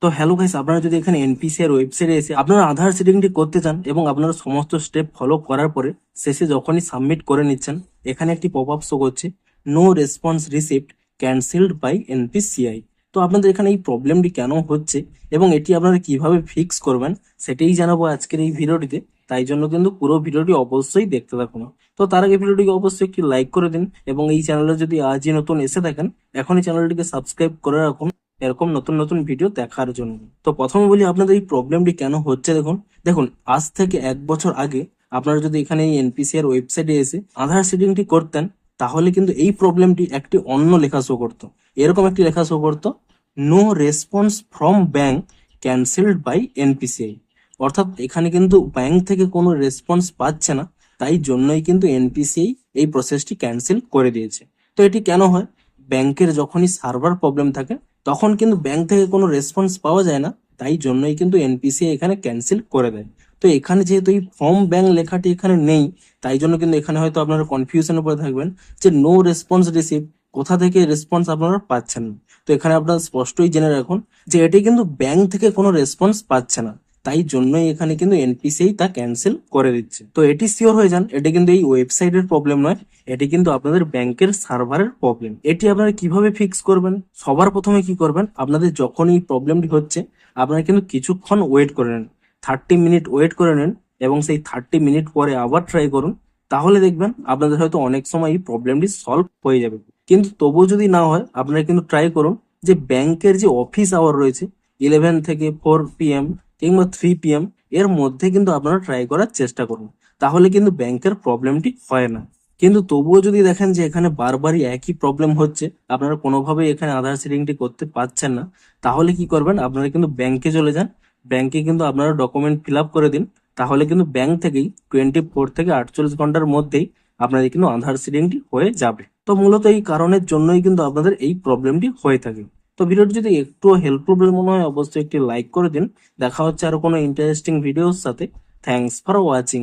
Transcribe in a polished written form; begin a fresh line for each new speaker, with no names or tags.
তো hello guys, আপনারা যদি এখানে এনপিসিআই ওয়েবসাইটে এসে আপনারা আধার সিডিংটি করতে চান এবং আপনারা সমস্ত স্টেপ ফলো করার পরে শেষে যখনই সাবমিট করে নিচ্ছেন, এখানে একটি পপ আপ শো করছে, no response received, cancelled by NPCI. তো আপনাদের এখানে এই প্রবলেমটি কেন হচ্ছে এবং এটি আপনারা কিভাবে ফিক্স করবেন সেটাই জানাবো আজকের এই ভিডিওটিতে। তাই জন্য কিন্তু পুরো ভিডিওটি অবশ্যই দেখতে থাকুন। তো তার আগে ভিডিওটিকে অবশ্যই একটি লাইক করে দিন এবং এই চ্যানেলে যদি আজই নতুন এসে থাকেন, এখনই চ্যানেলটিকে সাবস্ক্রাইব করে রাখুন এরকম নতুন নতুন ভিডিও দেখার জন্য। তো প্রথমে বলি আপনাদের এই প্রবলেমটি কেন হচ্ছে। দেখুন দেখুন আজ থেকে 1 বছর আগে আপনারা যদি এখানে এই এনপিসিআর ওয়েবসাইটে এসে আধার সিডিংটি করতেন, তাহলে কিন্তু এই প্রবলেমটি একটি অন্য লেখা শো করতো। এরকম একটি লেখা শো করতো, no response from bank, cancelled by NPCI. অর্থাৎ এখানে কিন্তু ব্যাংক থেকে কোনো রেসপন্স পাচ্ছে না, তাই জন্যই কিন্তু এনপিসিআই এই প্রসেসটি ক্যান্সেল করে দিয়েছে। তো এটি কেন হয়? ব্যাংকের যখনই সার্ভার প্রবলেম থাকে তখন কিন্তু ব্যাংক থেকে কোনো রেসপন্স পাওয়া যায় না, তাই জন্যই কিন্তু এনপিসিআই এখানে ক্যান্সেল করে দেয়। তো এখানে যেহেতু এই ফ্রম ব্যাংক লেখাটি এখানে নেই, তাই জন্য কিন্তু এখানে হয়তো আপনারা কনফিউশনের উপরে থাকবেন যে নো রেসপন্স রিসিভ, কোথা থেকে রেসপন্স আপনারা পাচ্ছেন না। তো এখানে আপনারা স্পষ্টই জেনে রাখুন যে এটি কিন্তু ব্যাংক থেকে কোনো রেসপন্স পাচ্ছে না, তাই জন্যই এখানে কিন্তু এনপিসিআই তা ক্যান্সেল করে দিচ্ছে। তো এটি শিওর হয়ে যান, এটি কিন্তু এই ওয়েবসাইটের প্রবলেম নয়, এটি কিন্তু আপনাদের ব্যাংকের সার্ভারের প্রবলেম। এটি আপনারা কিভাবে ফিক্স করবেন? সবার প্রথমে কি করবেন, আপনাদের যখন এই প্রবলেমটি হচ্ছে আপনারা কিন্তু কিছুক্ষণ ওয়েট করে নেন, 30 মিনিট ওয়েট করে নেন এবং সেই 30 মিনিট পরে আবার ট্রাই করুন। তাহলে দেখবেন আপনাদের হয়তো অনেক সময় এই প্রবলেমটি সলভ হয়ে যাবে। কিন্তু তবুও যদি না হয়, আপনারা কিন্তু ট্রাই করুন যে ব্যাংকের যে অফিস আওয়ার রয়েছে 11 থেকে 4 PM কিংবা 3 PM, এর মধ্যে কিন্তু আপনারা ট্রাই করার চেষ্টা করুন। তাহলে কিন্তু ব্যাংকের প্রবলেমটি হয় না। কিন্তু তবুও যদি দেখেন যে এখানে বারবারই একই প্রবলেম হচ্ছে, আপনারা কোনোভাবেই এখানে আধার সিডিংটি করতে পারছেন না, তাহলে কি করবেন, আপনারা কিন্তু ব্যাংকে চলে যান। ব্যাংকে কিন্তু আপনারা ডকুমেন্ট ফিল আপ করে দিন। তাহলে কিন্তু ব্যাংক থেকেই 24 থেকে 48 ঘন্টার মধ্যেই আপনাদের কিন্তু আধার সিডিংটি হয়ে যাবে। তো মূলত এই কারণের জন্যই কিন্তু আপনাদের এই প্রবলেমটি হয়ে থাকে। তো ভিডিওটি যদি একটু হেল্পফুল মনে হয় অবশ্যই একটি লাইক করে দিন। দেখা হচ্ছে আরো কোনো ইন্টারেস্টিং ভিডিওর সাথে। Thanks for watching.